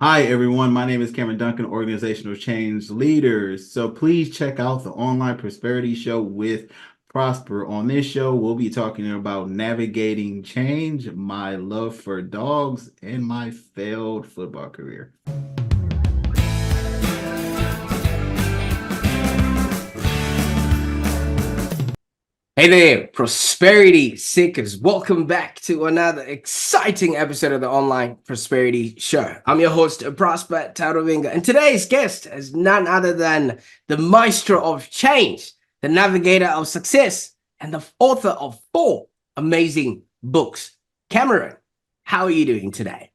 Hi, everyone. My name is Cameron Duncan, Organizational Change Leaders. So please check out the Online Prosperity Show with Prosper. On this show, we'll be talking about navigating change, my love for dogs, and my failed football career. Hey there, prosperity seekers. Welcome back to another exciting episode of the Online Prosperity Show. I'm your host, Prosper Taruvinga, and today's guest is none other than the Maestro of Change, the navigator of success, and the author of 4 amazing books. Cameron, how are you doing today?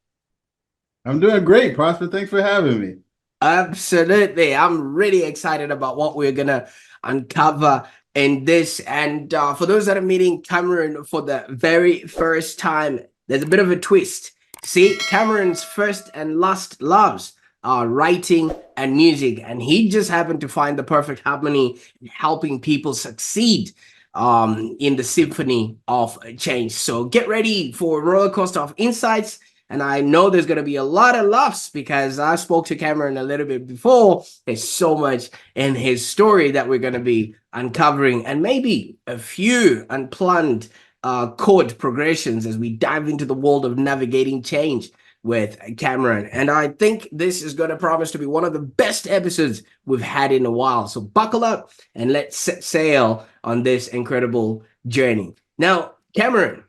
I'm doing great, Prosper. Thanks for having me. Absolutely. I'm really excited about what we're going to uncover in this. And for those that are meeting Cameron for the very first time, there's a bit of a twist. See, Cameron's first and last loves are writing and music, and he just happened to find the perfect harmony in helping people succeed in the symphony of change. So get ready for a roller coaster of insights. And I know there's going to be a lot of laughs because I spoke to Cameron a little bit before. There's so much in his story that we're going to be uncovering, and maybe a few unplanned chord progressions as we dive into the world of navigating change with Cameron. And I think this is going to promise to be one of the best episodes we've had in a while. So buckle up and let's set sail on this incredible journey. Now, Cameron,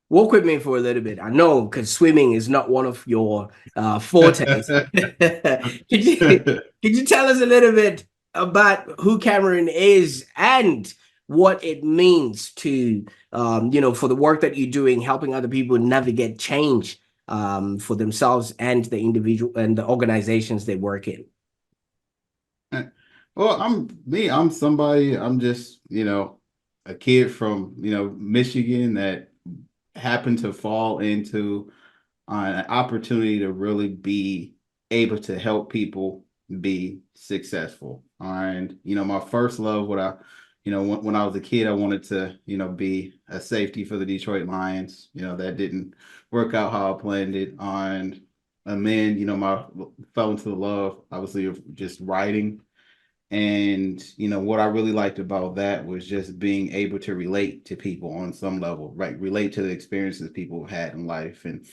walk with me for a little bit. I know because swimming is not one of your fortes. Could you tell us a little bit about who Cameron is and what it means to for the work that you're doing, helping other people navigate change for themselves and the individual and the organizations they work in? Well, I'm somebody, I'm just, a kid from, Michigan that happened to fall into an opportunity to really be able to help people be successful. And, my first love, when I was a kid, I wanted to, be a safety for the Detroit Lions. That didn't work out how I planned it. And then, my fell into the love, obviously, of just writing. And, what I really liked about that was just being able to relate to people on some level, right? Relate to the experiences people had in life and,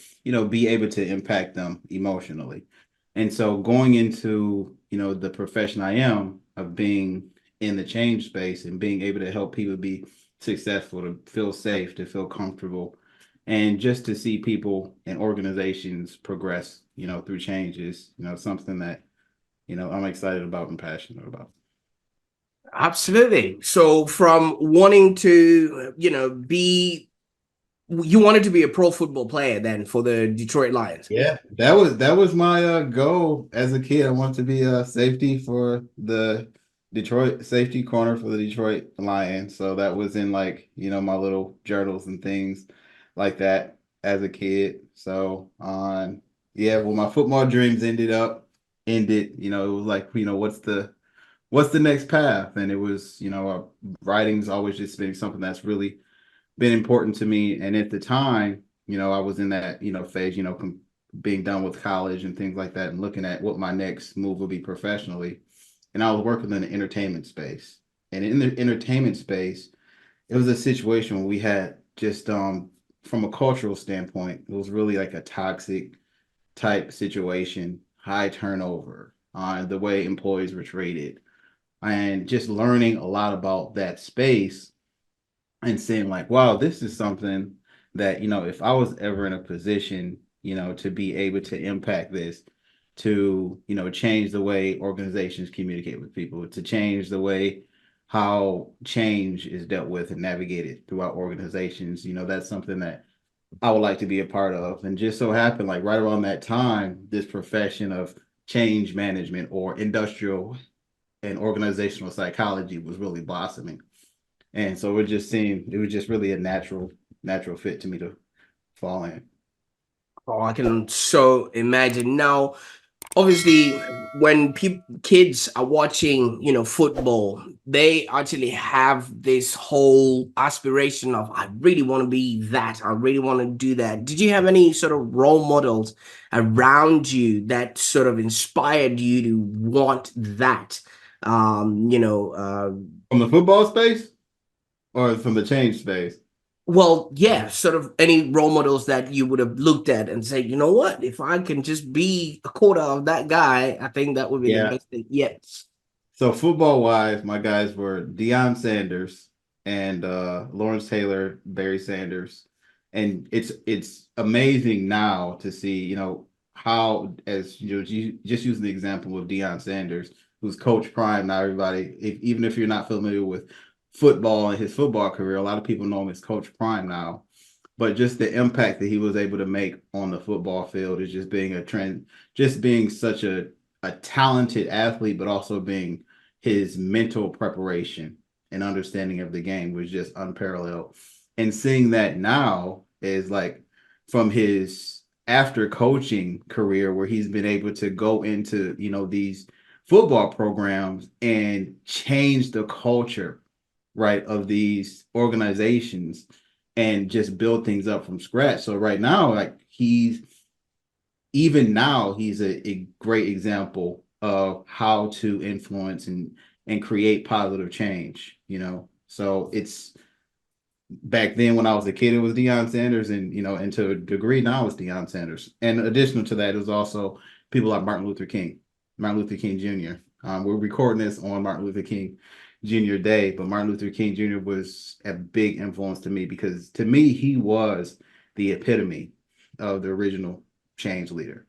be able to impact them emotionally. And so going into, the profession I am of being in the change space and being able to help people be successful, to feel safe, to feel comfortable, and just to see people and organizations progress, through changes, something that I'm excited about and passionate about. Absolutely. So from wanting to, you wanted to be a pro football player then for the Detroit Lions. Yeah, that was my goal as a kid. I wanted to be a safety for the Detroit safety corner for the Detroit Lions. So that was in like, my little journals and things like that as a kid. So yeah, well my football dreams ended, it was like, what's the next path? And it was, writing's always just been something that's really been important to me. And at the time, I was in that, phase, being done with college and things like that and looking at what my next move would be professionally. And I was working in the entertainment space. And in the entertainment space, it was a situation where we had just from a cultural standpoint, it was really like a toxic type situation, high turnover on the way employees were treated, and just learning a lot about that space and saying like, wow, this is something that, if I was ever in a position, to be able to impact this, to, change the way organizations communicate with people, to change the way how change is dealt with and navigated throughout organizations, that's something that I would like to be a part of. And just so happened, like right around that time, this profession of change management or industrial and organizational psychology was really blossoming. And so it was just really a natural fit to me to fall in. Oh, I can so imagine. Now, obviously when kids are watching, football, they actually have this whole aspiration of, I really want to be that, I really want to do that. Did you have any sort of role models around you that sort of inspired you to want that? From the football space or from the change space? Well, yeah, sort of any role models that you would have looked at and say, you know what, if I can just be a quarter of that guy, I think that would be the Yeah. best thing yet. So football wise, my guys were Deion Sanders and Lawrence Taylor, Barry Sanders. And it's amazing now to see, how as you just use the example of Deion Sanders, who's Coach Prime. Now everybody, even if you're not familiar with football and his football career, a lot of people know him as Coach Prime now. But just the impact that he was able to make on the football field is just being a trend, just being such a talented athlete, but also being his mental preparation and understanding of the game was just unparalleled. And seeing that now is like from his after coaching career where he's been able to go into, these football programs and change the culture, right, of these organizations and just build things up from scratch. So right now, like he's a great example of how to influence and create positive change, So it's back then when I was a kid, it was Deion Sanders, and to a degree now it's Deion Sanders. And additional to that, it was also people like Martin Luther King Jr. We're recording this on Martin Luther King Jr. Day, but Martin Luther King Jr. was a big influence to me because to me he was the epitome of the original change leader.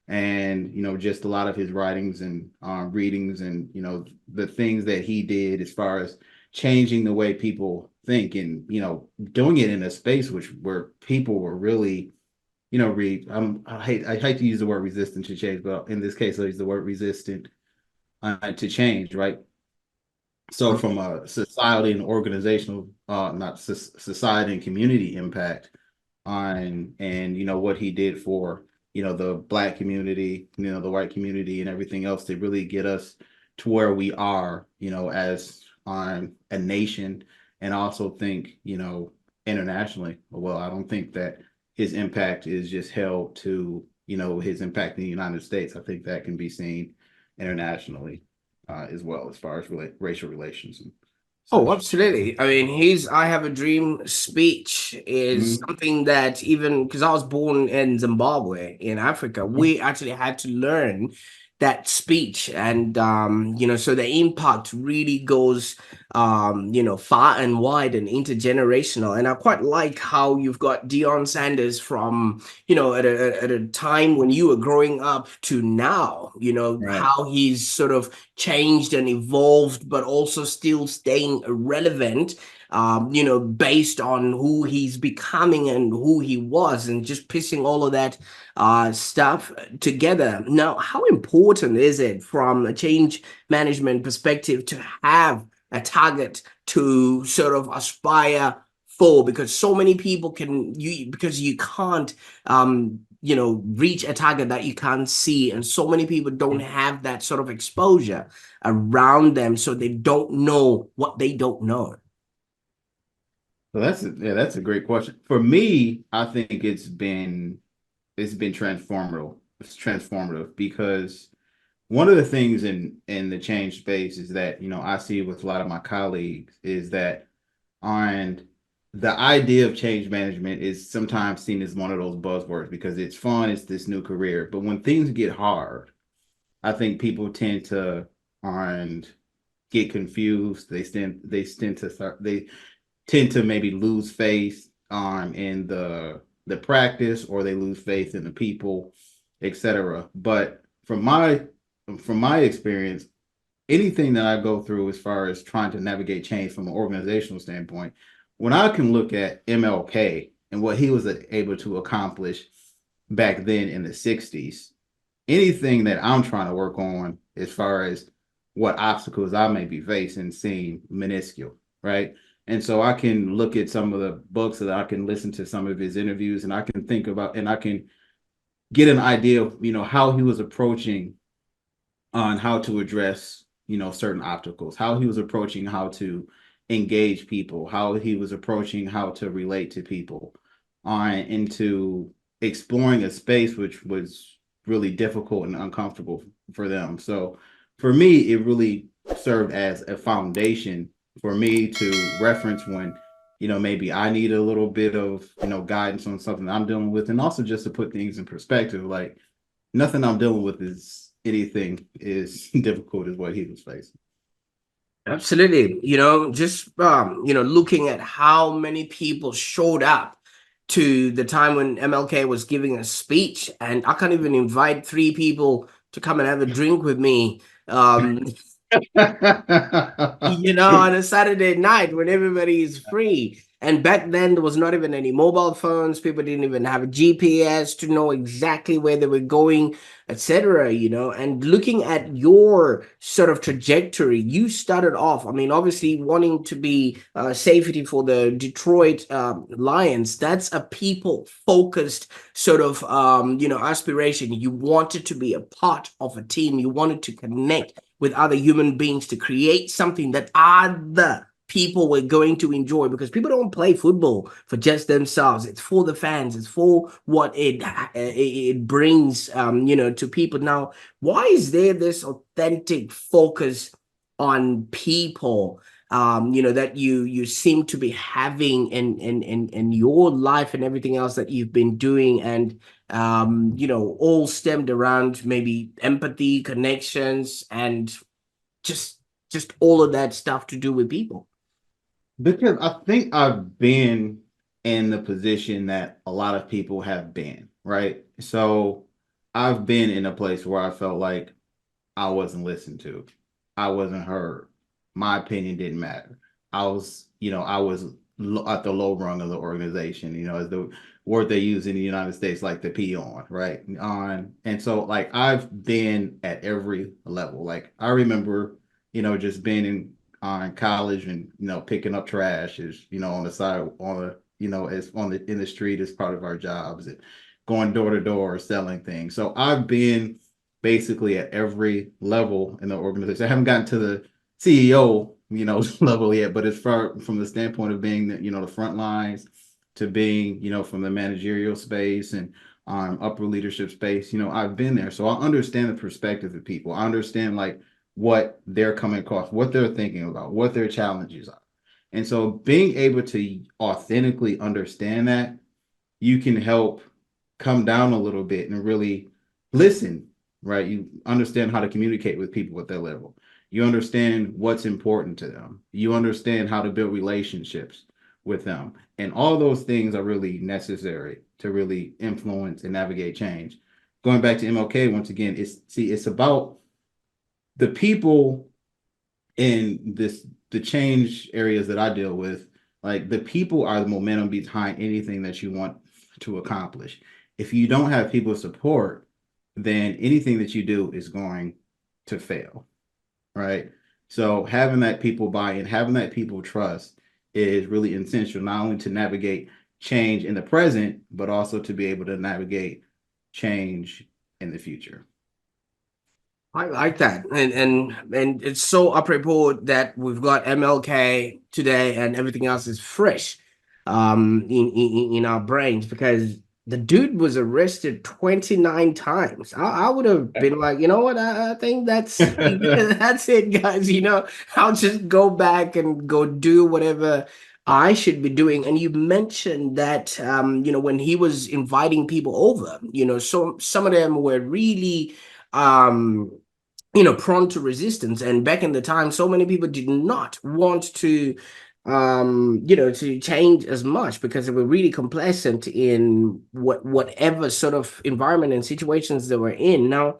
And just a lot of his writings and readings and the things that he did as far as changing the way people think and doing it in a space where people were really I hate to use the word resistant to change, but in this case I use the word resistant to change, right? So from a society and organizational not society and community impact on and what he did for the black community, the white community and everything else to really get us to where we are, as on a nation, and also think internationally. Well, I don't think that his impact is just held to his impact in the United States. I think that can be seen internationally as well, as far as racial relations and Oh, such. absolutely. I mean, his I Have a Dream speech is Mhm. something that, even because I was born in Zimbabwe in Africa, we actually had to learn that speech. And so the impact really goes far and wide and intergenerational. And I quite like how you've got Deion Sanders from, at a time when you were growing up to now, Right. how he's sort of changed and evolved, but also still staying relevant, based on who he's becoming and who he was, and just piecing all of that stuff together. Now, how important is it from a change management perspective to have a target to sort of aspire for? Because so many people because you can't reach a target that you can't see, and so many people don't have that sort of exposure around them, so they don't know what they don't know. So that's a great question. For me, I think it's been transformative. It's transformative because one of the things in the change space is that I see with a lot of my colleagues is that on the idea of change management is sometimes seen as one of those buzzwords because it's fun, it's this new career. But when things get hard, I think people tend to and get confused. They tend to maybe lose faith in the practice, or they lose faith in the people, etc. But from my experience, anything that I go through as far as trying to navigate change from an organizational standpoint, when I can look at MLK and what he was able to accomplish back then in the 60s, anything that I'm trying to work on as far as what obstacles I may be facing seem minuscule, right? And so I can look at some of the books that I can listen to some of his interviews and I can think about and I can get an idea of, how he was approaching on how to address, certain obstacles, how he was approaching how to engage people, how he was approaching how to relate to people, on into exploring a space which was really difficult and uncomfortable for them. So for me, it really served as a foundation for me to reference when, maybe I need a little bit of, guidance on something I'm dealing with, and also just to put things in perspective. Like, nothing I'm dealing with is anything is difficult as what he was facing. Absolutely. Just looking at how many people showed up to the time when MLK was giving a speech, and I can't even invite three people to come and have a drink with me. On a Saturday night when everybody is free. And back then, there was not even any mobile phones. People didn't even have a GPS to know exactly where they were going, etc. And looking at your sort of trajectory, you started off, I mean, obviously wanting to be safety for the Detroit Lions. That's a people focused sort of, aspiration. You wanted to be a part of a team. You wanted to connect with other human beings to create something that other people were going to enjoy, because people don't play football for just themselves. It's for the fans. It's for what it brings to people. Now, why is there this authentic focus on people that you seem to be having in your life and everything else that you've been doing, and all stemmed around maybe empathy, connections, and just just all of that stuff to do with people? Because I think I've been in the position that a lot of people have been, right? So I've been in a place where I felt like I wasn't listened to. I wasn't heard. My opinion didn't matter. I was at the low rung of the organization, as the word they use in the United States, like the peon, right? And so like I've been at every level. Like I remember, just being on college and, picking up trash is, on the side on the, as on the in the street as part of our jobs, and going door to door selling things. So I've been basically at every level in the organization. I haven't gotten to the CEO, level yet, but as far from the standpoint of being the, the front lines to being, from the managerial space and upper leadership space, I've been there. So I understand the perspective of people. I understand like what they're coming across, what they're thinking about, what their challenges are. And so being able to authentically understand that, you can help come down a little bit and really listen, right? You understand how to communicate with people at their level. You understand what's important to them. You understand how to build relationships with them. And all those things are really necessary to really influence and navigate change. Going back to MLK once again, it's about the people in the change areas that I deal with. Like, the people are the momentum behind anything that you want to accomplish. If you don't have people support, then anything that you do is going to fail, right? So having that people buy-in, having that people trust is really essential, not only to navigate change in the present, but also to be able to navigate change in the future. I like that, and it's so apropos that we've got MLK today, and everything else is fresh, in our brains, because the dude was arrested 29 times. I would have been like, you know what, I think that's that's it, guys. I'll just go back and go do whatever I should be doing. And you mentioned that, when he was inviting people over, so some of them were really prone to resistance. And back in the time, so many people did not want to to change as much, because they were really complacent in whatever sort of environment and situations they were in. Now,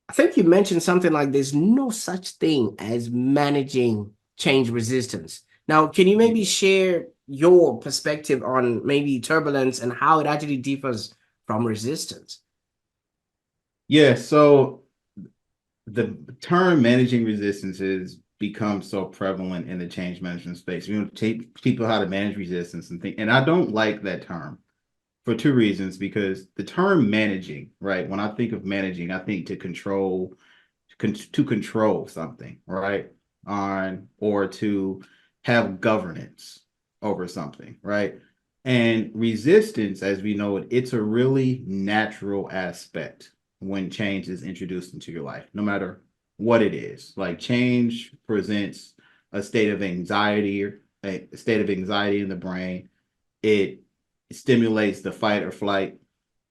I think you mentioned something like there's no such thing as managing change resistance. Now, can you maybe share your perspective on maybe turbulence and how it actually differs from resistance? Yeah, so the term managing resistance has become so prevalent in the change management space. Teach people how to manage resistance and think, and I don't like that term for two reasons, because the term managing, right? When I think of managing, I think to control something, right? On or to have governance over something, right? And resistance, as we know it, it's a really natural aspect when change is introduced into your life, no matter what it is. Like change presents a state of anxiety, a state of anxiety in the brain. It stimulates the fight or flight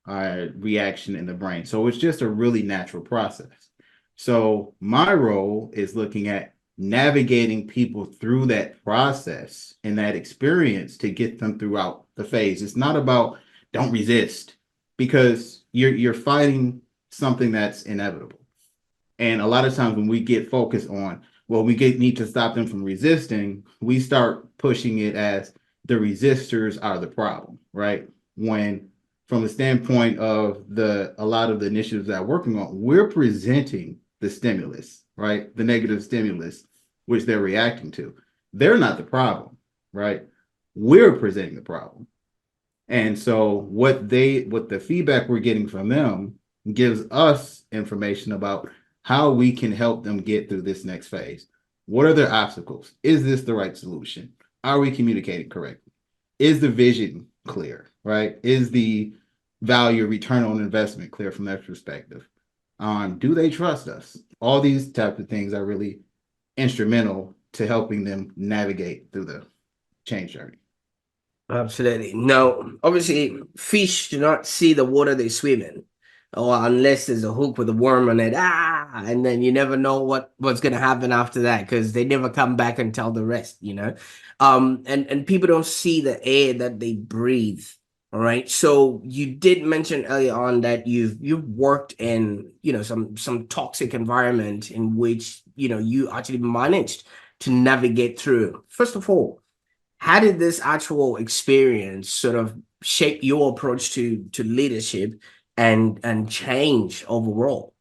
reaction in the brain. So it's just a really natural process. So my role is looking at navigating people through that process and that experience to get them throughout the phase. It's not about don't resist, because you're fighting something that's inevitable. And a lot of times when we get focused on, well, need to stop them from resisting, we start pushing it as the resistors are the problem, right? When from the standpoint of a lot of the initiatives that I'm working on, we're presenting the stimulus, right? The negative stimulus, which they're reacting to. They're not the problem, right? We're presenting the problem. And so what the feedback we're getting from them gives us information about how we can help them get through this next phase. What are their obstacles? Is this the right solution? Are we communicating correctly? Is the vision clear, right? Is the value return on investment clear from their perspective? Do they trust us? All these types of things are really instrumental to helping them navigate through the change journey. Absolutely. No, obviously, fish do not see the water they swim in, or unless there's a hook with a worm on it. And then you never know what's gonna happen after that because they never come back and tell the rest. And people don't see the air that they breathe. All right. So you did mention earlier on that you've worked in some toxic environment in which you actually managed to navigate through. First of all, how did this actual experience sort of shape your approach to leadership and change overall?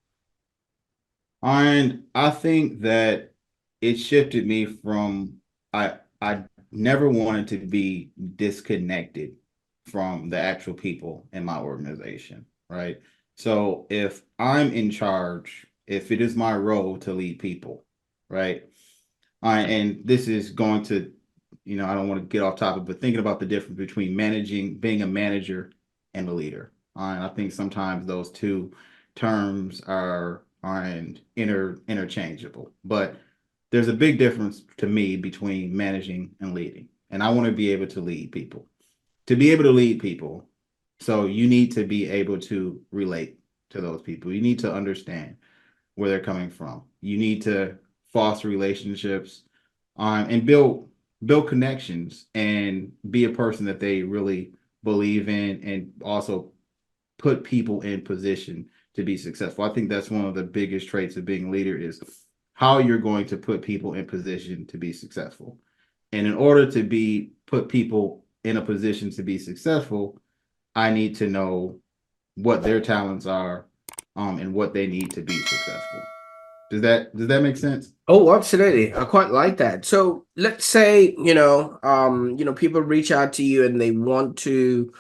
And I think that it shifted me from I never wanted to be disconnected from the actual people in my organization, right? So if I'm in charge, if it is my role to lead people, right? And this is going to, I don't want to get off topic, but thinking about the difference between being a manager and a leader. And I think sometimes those two terms aren't interchangeable, but there's a big difference to me between managing and leading. And I want to be able to lead people. To be able to lead people, so you need to be able to relate to those people. You need to understand where they're coming from. You need to foster relationships, and build connections and be a person that they really believe in, and also put people in position to be successful. I think that's one of the biggest traits of being a leader is how you're going to put people in position to be successful. And in order to put people in a position to be successful, I need to know what their talents are, and what they need to be successful. Does that make sense? Oh, absolutely. I quite like that. So let's say, people reach out to you and they want to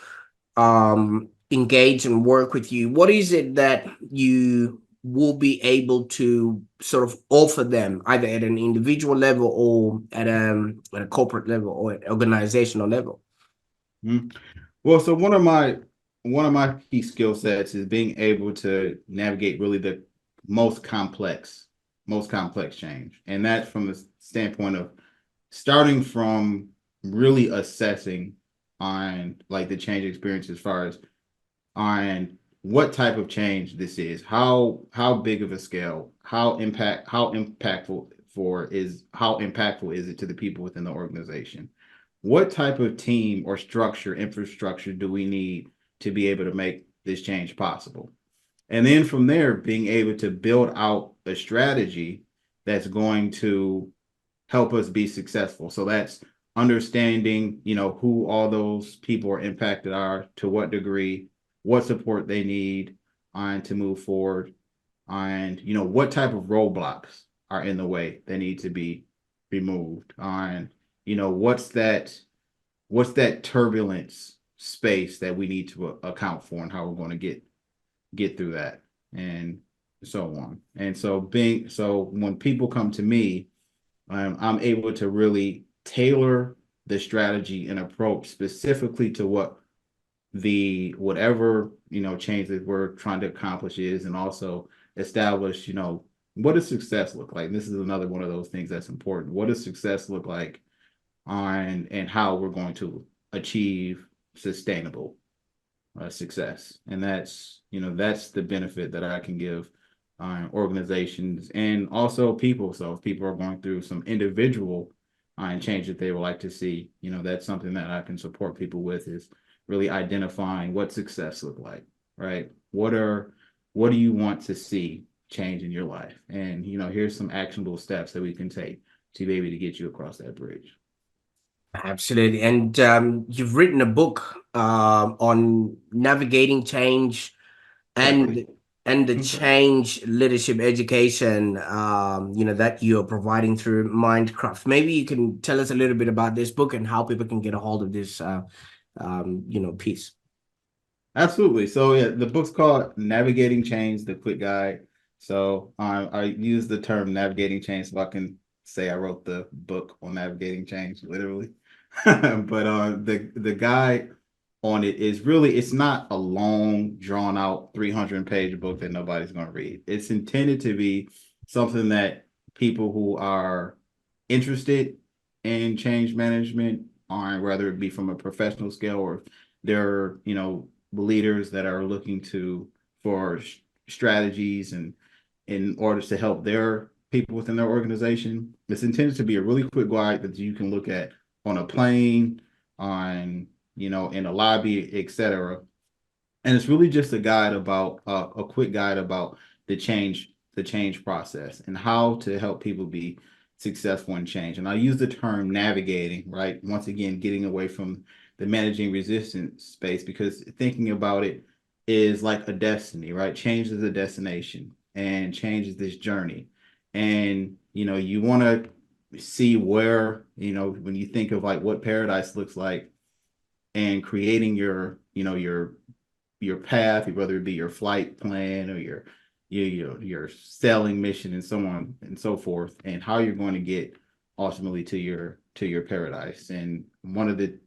engage and work with you. What is it that you will be able to sort of offer them, either at an individual level or at a corporate level or at organizational level? Mhm. Well, so one of my key skill sets is being able to navigate really the most complex, most complex change. And that's from the standpoint of starting from really assessing on like the change experience as far as on what type of change this is, how big of a scale, how impactful is it to the people within the organization? What type of team or infrastructure do we need to be able to make this change possible? And then from there, being able to build out a strategy that's going to help us be successful. So that's understanding, who all those people are impacted are, to what degree, what support they need on to move forward, and what type of roadblocks are in the way they need to be removed on, what's that turbulence space that we need to account for and how we're going to get through that and so on. And so when people come to me, I'm able to really tailor the strategy and approach specifically to what whatever change that we're trying to accomplish is, and also establish what does success look like. And this is another one of those things that's important. What does success look like on and how we're going to achieve sustainable success. And that's the benefit that I can give organizations and also people. So if people are going through some individual change that they would like to see, that's something that I can support people with, is really identifying what success look like, right? What do you want to see change in your life? And here's some actionable steps that we can take to be able to get you across that bridge. Absolutely. And you've written a book on navigating change and Exactly. and the change leadership education that you're providing through Mindcraft. Maybe you can tell us a little bit about this book and how people can get a hold of this piece. Absolutely. So yeah, the book's called Navigating Change, the Quick Guide. So I use the term navigating change so I can say I wrote the book on navigating change, literally. But the guide on it is really, it's not a long, drawn out 300-page book that nobody's going to read. It's intended to be something that people who are interested in change management, on whether it be from a professional scale or they're leaders that are looking for strategies and in order to help their people within their organization. It's intended to be a really quick guide that you can look at on a plane, on in a lobby, etc. And it's really just a guide about a quick guide about the change process and how to help people be successful in change. And I use the term navigating, right? Once again, getting away from the managing resistance space, because thinking about it is like a destiny, right? Change is a destination and change is this journey. And you want to see where, when you think of like what paradise looks like, and creating your path, whether it be your flight plan or your sailing mission and so on and so forth, and how you're going to get ultimately to your paradise. And one of the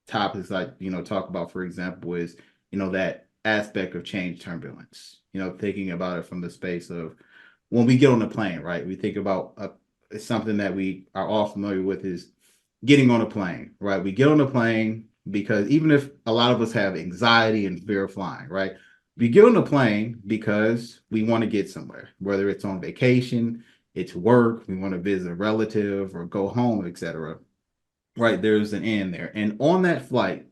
topics I talk about, for example, is that aspect of change turbulence. Thinking about it from the space of when we get on the plane, right? We think about something that we are all familiar with is getting on a plane, right? We get on a plane because even if a lot of us have anxiety and fear of flying, right? We get on a plane because we want to get somewhere, whether it's on vacation, it's work, we want to visit a relative or go home, etc. Right? There's an end there. And on that flight,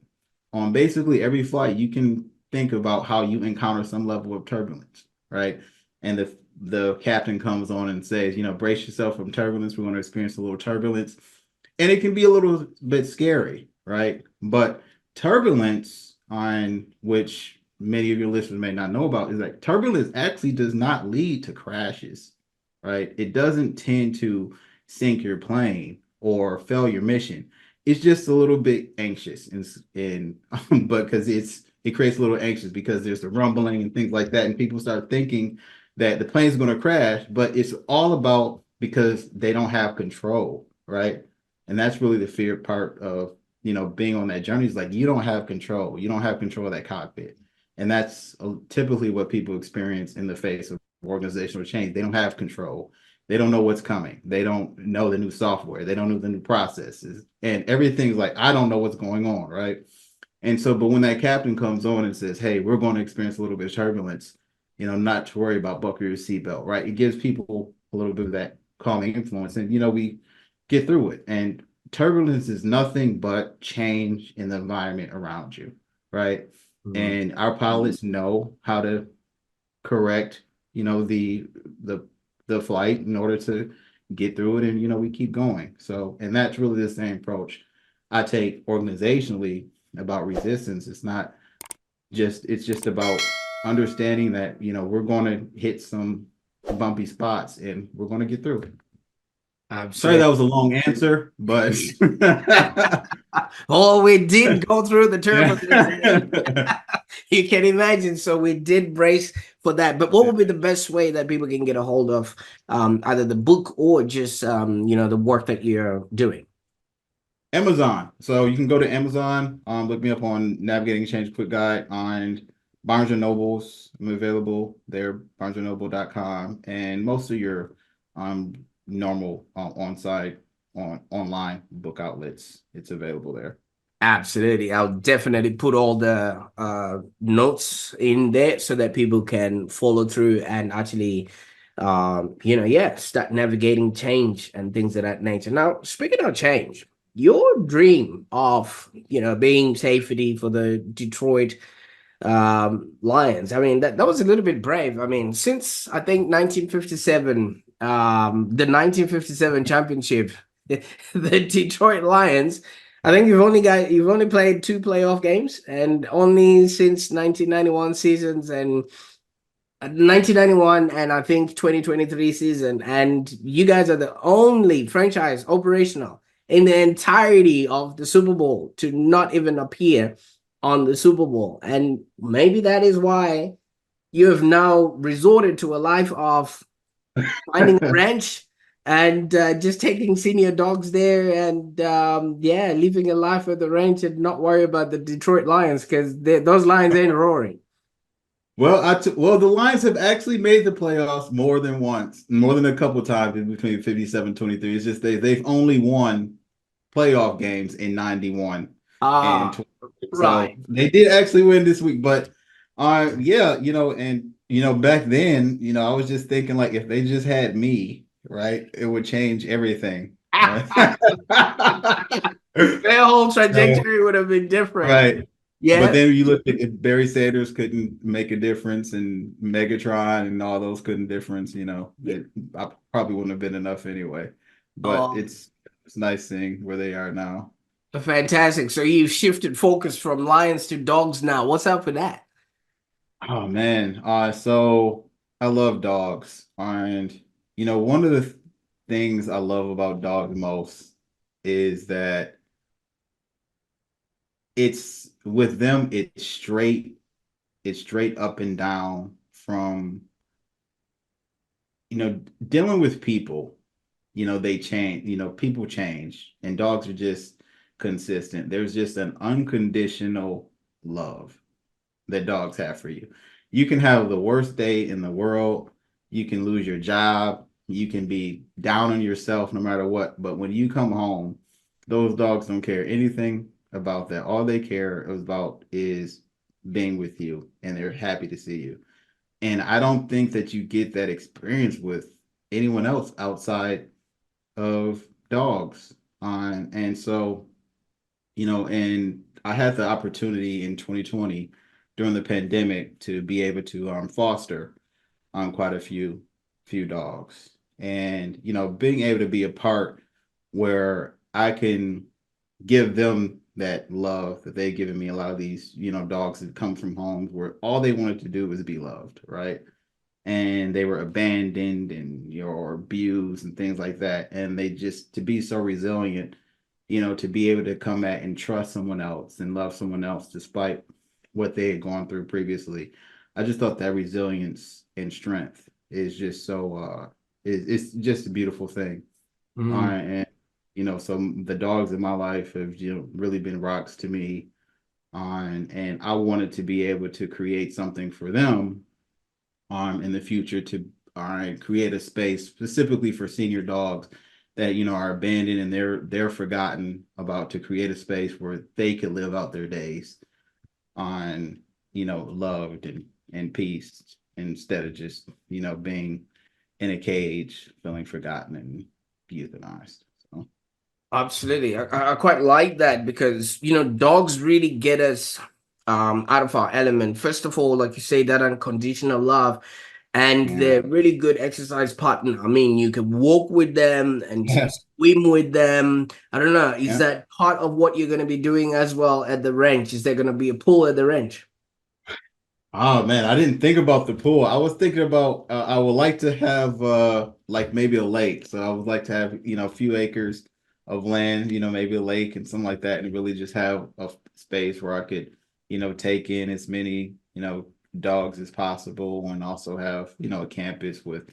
on basically every flight, you can think about how you encounter some level of turbulence, right? And the captain comes on and says, brace yourself from turbulence. We're going to experience a little turbulence. And it can be a little bit scary, right? But turbulence, on which many of your listeners may not know about, is that turbulence actually does not lead to crashes, right? It doesn't tend to sink your plane or fail your mission. It's just a little bit anxious, and but because it creates a little anxious because there's the rumbling and things like that, and people start thinking that the plane's going to crash, but it's all about because they don't have control, right? And that's really the fear part of being on that journey, is like you don't have control. You don't have control of that cockpit. And that's typically what people experience in the face of organizational change. They don't have control. They don't know what's coming. They don't know the new software. They don't know the new processes. And everything's like, I don't know what's going on, right? And so, but when that captain comes on and says, hey, we're going to experience a little bit of turbulence, not to worry about buckle your seatbelt, right? It gives people a little bit of that calming influence. And, we get through it. And turbulence is nothing but change in the environment around you, right? Mhm. And our pilots know how to correct, the flight in order to get through it, and we keep going. So, and that's really the same approach I take organizationally about resistance. It's just about understanding that we're going to hit some bumpy spots and we're going to get through it. Sorry, Absolutely. that was a long answer, but Oh, we did go through the turbulence. yeah. You can imagine. So we did brace for that. But what would be the best way that people can get a hold of either the book or just the work that you're doing? Amazon. So you can go to Amazon, look me up on Navigating Change Quick Guide on Barnes and Nobles. I'm available there, barnesandnoble.com, and most of your um normal on-site online book outlets. It's available there. Absolutely. I'll definitely put all the notes in there so that people can follow through and actually, start navigating change and things of that nature. Now, speaking of change, your dream of, being safety for the Detroit Lions, I mean, that was a little bit brave. I mean, since I think 1957, the 1957 championship, the Detroit Lions, I think you've only played two playoff games and only since 1991 seasons and 1991 and I think 2023 season, and you guys are the only franchise operational in the entirety of the Super Bowl to not even appear on the Super Bowl. And maybe that is why you have now resorted to a life of finding a ranch and just taking senior dogs there and living a life at the ranch and not worry about the Detroit Lions because those Lions ain't roaring. Well, the Lions have actually made the playoffs more than once, more than a couple times in between 57 23. It's just they've only won playoff games in 91 and Ah, 20. So right. they did actually win this week, but yeah, back then, I was just thinking like if they just had me, right, it would change everything. Right. Their whole So, trajectory would have been different. right. But Yeah. then you look at if Barry Sanders couldn't make a difference and Megatron and all those couldn't difference, I probably wouldn't have been enough anyway. But Oh, it's nice seeing where they are now. fantastic. So you've shifted focus from lions to dogs now. What's up with that? Oh man. So I love dogs. And one of the things I love about dogs most is that it's with them, it's straight up and down from dealing with people, they change, people change, and dogs are just consistent. There's just an unconditional love that dogs have for you. You can have the worst day in the world, you can lose your job, you can be down on yourself no matter what, but when you come home, those dogs don't care anything about that. All they care about is being with you, and they're happy to see you. And I don't think that you get that experience with anyone else outside of dogs. And so, and I had the opportunity in 2020 during the pandemic to be able to foster quite a few dogs. And, being able to be a part where I can give them that love that they've given me. A lot of these, dogs that come from homes where all they wanted to do was be loved, right? And they were abandoned and or abused and things like that. And they just to be so resilient, to be able to come back and trust someone else and love someone else despite what they had gone through previously. I just thought that resilience and strength is just so it's just a beautiful thing. Mm. And so the dogs in my life have really been rocks to me. And I wanted to be able to create something for them in the future to create a space specifically for senior dogs that are abandoned and they're forgotten about, to create a space where they could live out their days on loved and peace instead of just being in a cage feeling forgotten and euthanized. So Absolutely. I quite like that because, dogs really get us out of our element. First of all, like you say, that unconditional love, and yeah. they're really good exercise partner. I mean, you can walk with them and Yeah. swim with them. I don't know. Is Yeah. that part of what you're going to be doing as well at the ranch? Is there going to be a pool at the ranch? Oh man, I didn't think about the pool. I was thinking about I would like to have like maybe a lake. So I would like to have, a few acres of land, maybe a lake and something like that, and really just have a space where I could, take in as many, dogs as possible and also have, a campus with,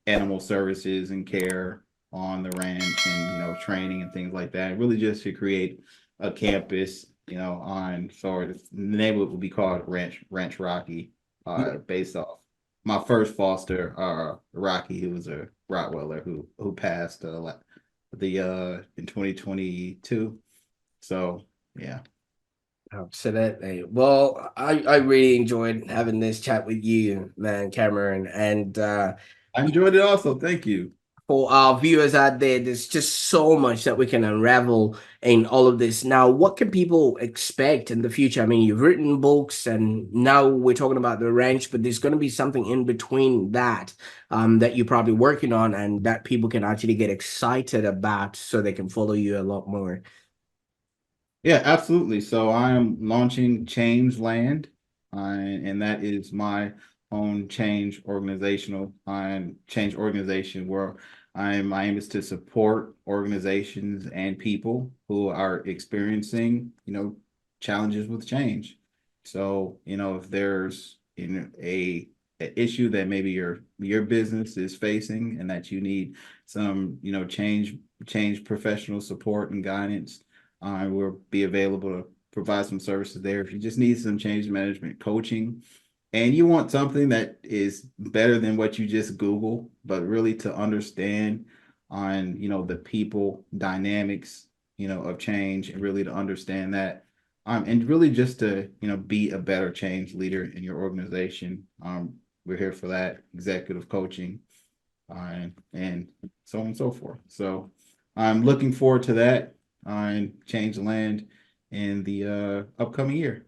animal services and care on the ranch and, training and things like that. Really just to create a campus, on sort of the name would be called Ranch Rocky, based off my first foster, Rocky, who was a Rottweiler who passed in 2022. So yeah. Absolutely. Well, I really enjoyed having this chat with you, man, Cameron. And I enjoyed it also. Thank you. for our viewers out there, there's just so much that we can unravel in all of this. Now, what can people expect in the future? I mean, you've written books, and now we're talking about the ranch, but there's going to be something in between that that you're probably working on, and that people can actually get excited about, so they can follow you a lot more. Yeah, absolutely. So I'm launching Change Land, and that is my own change organization where my aim is to support organizations and people who are experiencing, challenges with change. So, if there's a issue that maybe your business is facing and that you need some, change professional support and guidance, we'll be available to provide some services there. If you just need some change management coaching and you want something that is better than what you just Google, but really to understand on, the people dynamics, of change and really to understand that, and really just to, be a better change leader in your organization. We're here for that executive coaching, and so on and so forth. So I'm looking forward to that and change land in the upcoming year.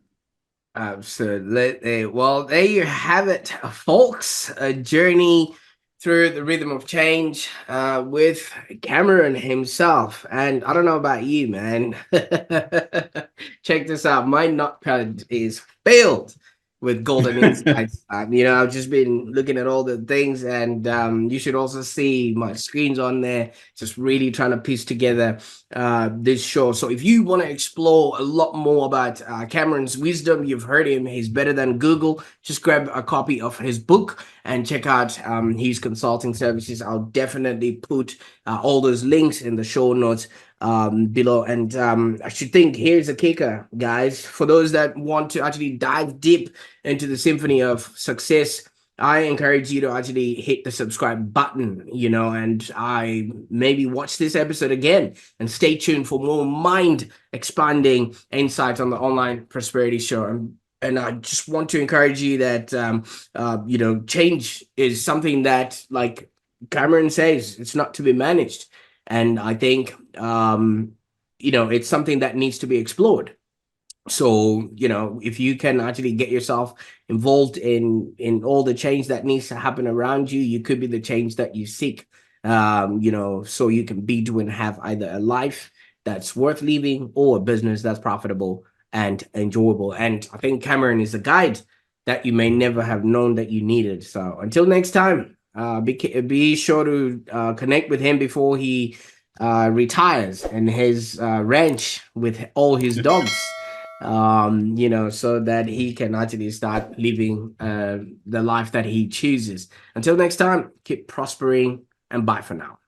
Absolutely. Well, there you have it, folks. A journey through the rhythm of change with Cameron himself. And I don't know about you, man. Check this out. My notepad is filled with golden insights. I've just been looking at all the things, and you should also see my screens on there, just really trying to piece together this show. So if you want to explore a lot more about Cameron's wisdom, you've heard him, he's better than Google. Just grab a copy of his book and check out his consulting services. I'll definitely put all those links in the show notes below. And I should think here's a kicker, guys, for those that want to actually dive deep into the symphony of success. I encourage you to actually hit the subscribe button, and I maybe watch this episode again, and stay tuned for more mind expanding insights on the Online Prosperity Show. And I just want to encourage you that, change is something that, like Cameron says, it's not to be managed. And I think, it's something that needs to be explored. So, if you can actually get yourself involved in all the change that needs to happen around you, you could be the change that you seek. So you can be doing have either a life that's worth living or a business that's profitable and enjoyable. And I think Cameron is a guide that you may never have known that you needed. So until next time, be sure to connect with him before he retires in his ranch with all his dogs. So that he can actually start living the life that he chooses. Until next time, keep prospering, and bye for now.